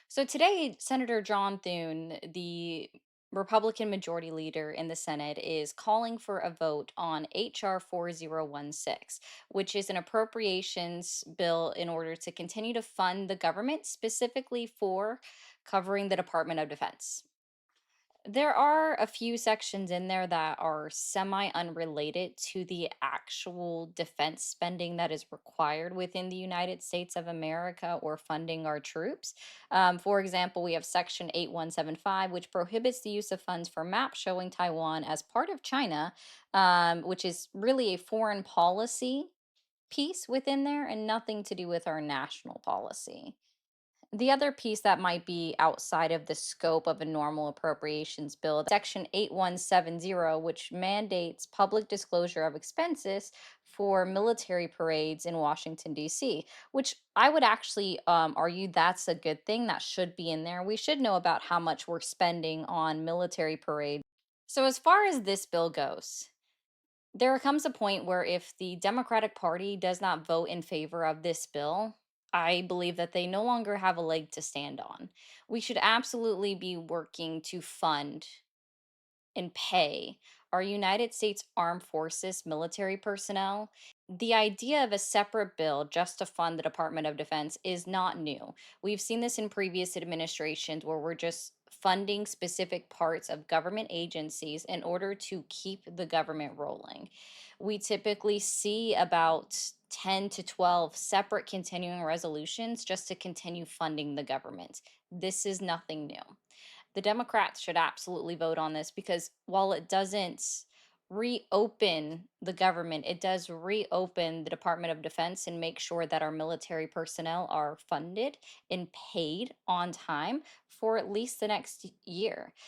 So today, Senator John Thune, the Republican Majority Leader in the Senate, is calling for a vote on H.R. 4016, which is an appropriations bill in order to continue to fund the government, specifically for covering the Department of Defense. There are a few sections in there that are semi unrelated to the actual defense spending that is required within the United States of America or funding our troops. For example, we have Section 8175, which prohibits the use of funds for maps showing Taiwan as part of China, which is really a foreign policy piece within there and nothing to do with our national policy. The other piece that might be outside of the scope of a normal appropriations bill, Section 8170, which mandates public disclosure of expenses for military parades in Washington, D.C., which I would actually argue that's a good thing. That should be in there. We should know about how much we're spending on military parades. So, as far as this bill goes, there comes a point where if the Democratic Party does not vote in favor of this bill, I believe that they no longer have a leg to stand on. We should absolutely be working to fund and pay our United States Armed Forces military personnel. The idea of a separate bill just to fund the Department of Defense is not new. We've seen this in previous administrations where we're just funding specific parts of government agencies in order to keep the government rolling. We typically see about 10 to 12 separate continuing resolutions just to continue funding the government. This is nothing new. The Democrats should absolutely vote on this because while it doesn't reopen the government, it does reopen the Department of Defense and make sure that our military personnel are funded and paid on time for at least the next year.